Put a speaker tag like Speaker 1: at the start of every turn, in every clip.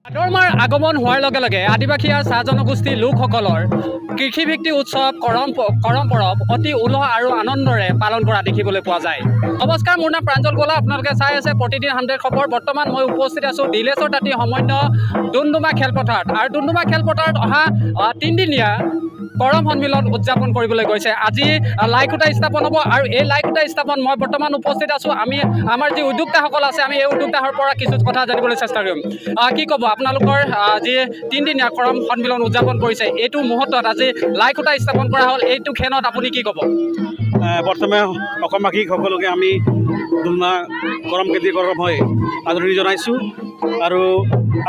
Speaker 1: ভাদৰমাৰ আগমন হোৱাৰ লগে লগে আদিবাসী আৰু চাহ জনগোষ্ঠীৰ লোকসকলৰ কৃষিভিত্তিক উৎসৱ কৰম পৰৱ অতি উলহ আৰু আনন্দৰে পালন কৰা দেখিবলৈ পোৱা যায়। নমস্কাৰ, মোৰ নাম প্ৰাঞ্জল গোলা। আপোনালোকে চাই আছে প্ৰতিদিন 100 খবৰ। বৰ্তমান মই উপস্থিত আছোঁ দিলেশ্বৰ তাঁতী সমন্বয় ডুমডুমা খেলপথাৰত। আৰু ডুমডুমা খেলপথাৰত অহা 3 দিনীয়া কৰম সন্মিলন উদযাপন কৰিবলৈ গৈছে। আজি লাইখুটা স্থাপন হ'ব আৰু এই লাইখুটা স্থাপন মই বৰ্তমান উপস্থিত আছোঁ। আমাৰ যি উদ্যোক্তাসকল আছে, আমি এই উদ্যোক্তাৰ পৰা কিছু কথা জানিবলৈ চেষ্টা কৰিম। কি ক'ব আপোনালোকৰ যি 3 দিনীয়া কৰম সন্মিলন উদযাপন কৰিছে, এইটো মুহূৰ্তত আজি লাইখুটা স্থাপন কৰা হ'ল, এইটো ক্ষণত আপুনি কি ক'ব?
Speaker 2: প্ৰথমে অসমবাসীক সকলোকে আমি ডুমডুমা কৰম কেন্দ্ৰীয় কৰম হৈ আদৰণি জনাইছোঁ। আৰু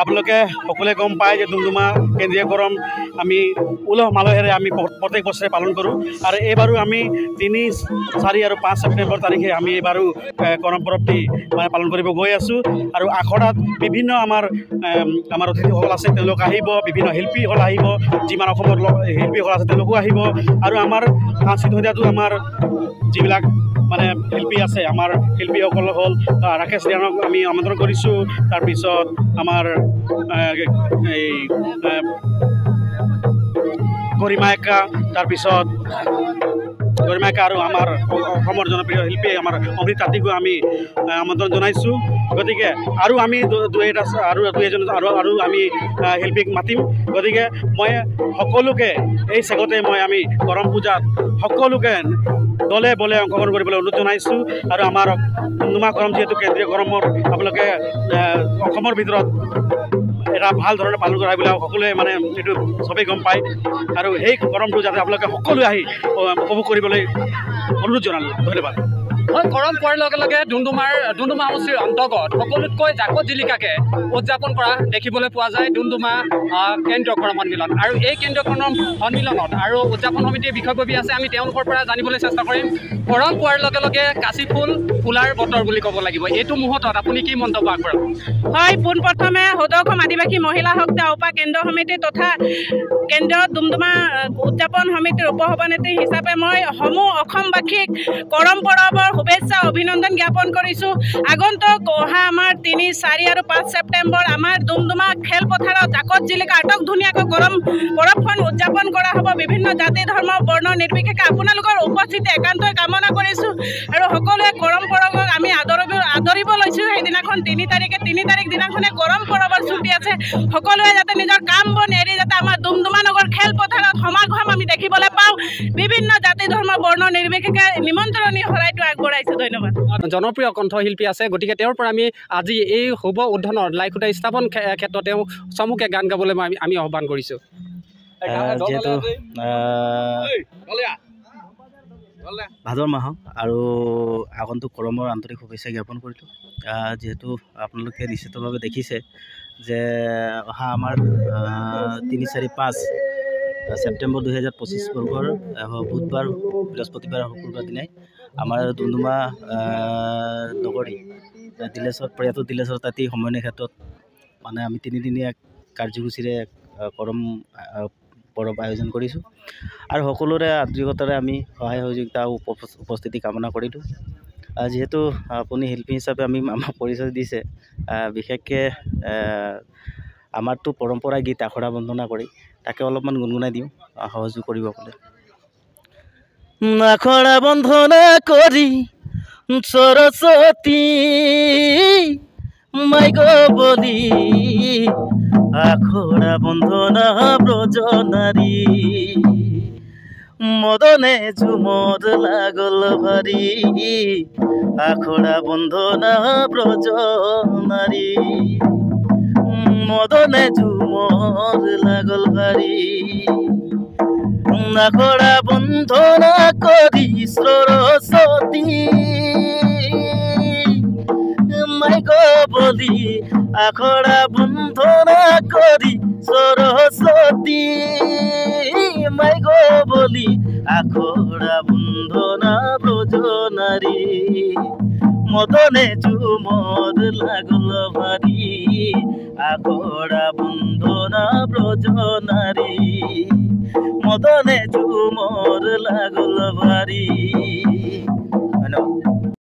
Speaker 2: আপোনালোকে সকলোৱে গম পায় যে ডুমডুমা কেন্দ্ৰীয় কৰম আমি উলহ মালহেৰে আমি প্ৰত্যেক বছৰে পালন কৰোঁ। আৰু এইবাৰো আমি 3, 4 আৰু 5 ছেপ্টেম্বৰ তাৰিখে আমি এইবাৰো কৰম পৰৱটি পালন কৰিব গৈ আছোঁ। আৰু আখৰাত বিভিন্ন আমাৰ অতিথিসকল আছে, তেওঁলোক আহিব, বিভিন্ন শিল্পীসকল আহিব, যিমান অসমৰ শিল্পীসকল আছে তেওঁলোকো আহিব। আৰু আমাৰ সাংস্কৃতিক সন্ধিয়াটো আমাৰ যিবিলাক শিল্পী আছে, আমাৰ শিল্পীসকল হ'ল ৰাকেশ ৰিয়ানক আমি আমন্ত্ৰণ কৰিছোঁ। তাৰপিছত আমাৰ এই গৰিমা একা, তাৰপিছত গৰিমা একা আৰু আমাৰ অসমৰ জনপ্ৰিয় শিল্পী আমাৰ অমৃত তাঁতীকো আমি আমন্ত্ৰণ জনাইছোঁ। গতিকে আৰু আমি আৰু আমি শিল্পীক মাতিম। গতিকে মই সকলোকে এই চেগতে আমি কৰম পূজাত সকলোকে দলে বলে অংশগ্ৰহণ কৰিবলৈ অনুৰোধ জনাইছোঁ। আৰু আমাৰ ডুমডুমা কৰম যিহেতু কেন্দ্ৰীয় কৰমৰ আপোনালোকে অসমৰ ভিতৰত এটা ভাল ধৰণে পালন কৰা বুলি সকলোৱে এইটো চবেই গম পায়। আৰু সেই কৰমটো যাতে আপোনালোকে সকলোৱে আহি উপভোগ কৰিবলৈ অনুৰোধ জনালোঁ। ধন্যবাদ।
Speaker 1: হয়, কৰম পোৱাৰ লগে লগে ডুমডুমা সমষ্টিৰ অন্তৰ্গত সকলোতকৈ জাকত জিলিকাকৈ উদযাপন কৰা দেখিবলৈ পোৱা যায় ডুমডুমা কেন্দ্ৰীয় কৰম সন্মিলন। আৰু এই কেন্দ্ৰীয় কৰম সন্মিলনত আৰু উদযাপন সমিতিৰ বিষয়ববী আছে, আমি তেওঁলোকৰ পৰা জানিবলৈ চেষ্টা কৰিম। কৰম পোৱাৰ লগে লগে কাঁচি ফুল ফুলাৰ বতৰ বুলি ক'ব লাগিব, এইটো মুহূৰ্তত আপুনি কি মন্তব্য আগবঢ়াব?
Speaker 3: হয়, পোনপ্ৰথমে সদৌ আদিবাসী মহিলা শক্তি আওপা কেন্দ্ৰীয় সমিতি তথা কেন্দ্ৰীয় ডুমডুমা উদযাপন সমিতিৰ উপসভানেত্ৰী হিচাপে মই সমূহ অসমবাসীক কৰম পৰৱৰ শুভেচ্ছা অভিনন্দন জ্ঞাপন কৰিছোঁ। আগন্তুক অহা আমাৰ 3, 4 আৰু 5 ছেপ্টেম্বৰ আমাৰ ডুমডুমা খেলপথাৰত জাকত জিলিকা আটক ধুনীয়াকৈ কৰম পৰৱখন উদযাপন কৰা হ'ব। বিভিন্ন জাতি ধৰ্ম বৰ্ণ নিৰ্বিশেষে আপোনালোকৰ উপস্থিতি একান্তই কামনা কৰিছোঁ। আৰু সকলোৱে কৰম পৰৱক আমি আদৰিব লৈছোঁ। সেইদিনাখন 3 তাৰিখ দিনাখনে কৰম পৰৱৰ ছুটি আছে। সকলোৱে যাতে নিজৰ কাম বন এৰি যাতে আমাৰ ডুমডুমা নগৰ খেলপথাৰত সমাগম আমি দেখিবলৈ পাওঁ। বিভিন্ন জাতি ধৰ্ম বৰ্ণ নিৰ্বিশেষে নিমন্ত্ৰণী শৰাইটো আগবঢ়াইছোঁ। ধন্যবাদ।
Speaker 1: জনপ্ৰিয় কণ্ঠশিল্পী আছে, গতিকে তেওঁৰ পৰা আমি আজি এই শুভ উদ্বোধনৰ লাইখুটা স্থাপন ক্ষেত্ৰত তেওঁ চমুকে গান গাবলৈ আমি আহ্বান কৰিছোঁ।
Speaker 4: যিহেতু ভাদৰ মাহক আৰু আগন্তুক কৰমৰ আন্তৰিক শুভেচ্ছা জ্ঞাপন কৰিলোঁ। যিহেতু আপোনালোকে নিশ্চিতভাৱে দেখিছে যে অহা আমাৰ 3, 4, 5 ছেপ্টেম্বৰ 2025 বৰ্ষৰ বুধবাৰ, বৃহস্পতিবাৰ, শুকুৰবাৰ দিনাই আমাৰ ডুমডুমা নগৰী প্ৰয়াত দিলেশ্বৰ তাঁতী সমন্বয় ক্ষেত্ৰত আমি 3 দিনীয়া কাৰ্যসূচীৰে কৰম পৰৱ আয়োজন কৰিছোঁ। আৰু সকলোৰে আন্তৰিকতাৰে আমি সহায় সহযোগিতা উপস্থিতি কামনা কৰিলোঁ। যিহেতু আপুনি শিল্পী হিচাপে আমাক পৰিচয় দিছে, বিশেষকৈ আমাৰতো পৰম্পৰা গীত আখৰা বন্দনা কৰি তাকে অলপমান গুণগুণাই দিওঁ, সহযোগ কৰিব ক'লে। আখৰা বন্দনা কৰি সৰস্বতী মাইগ বলি, আখৰা বন্দনা ব্ৰজ নাৰী, মদনে ঝুমর লাগল ভারি, আখড়া বন্দনা ব্রজ নারী, মদনে ঝুমর লাগল ভারি, আখড়া বন্দনা করি সরস্বতী মাইগ বলি, আখড়া বন্দনা করি সরস্বতী মাইগ বলি, আখড়া বন্দনা ব্রজ নারী, মদনে ঝুমর লাগল ভারি, আখড়া বন্দনা ব্রজ নারী, মদনে ঝুমর লাগল ভারি।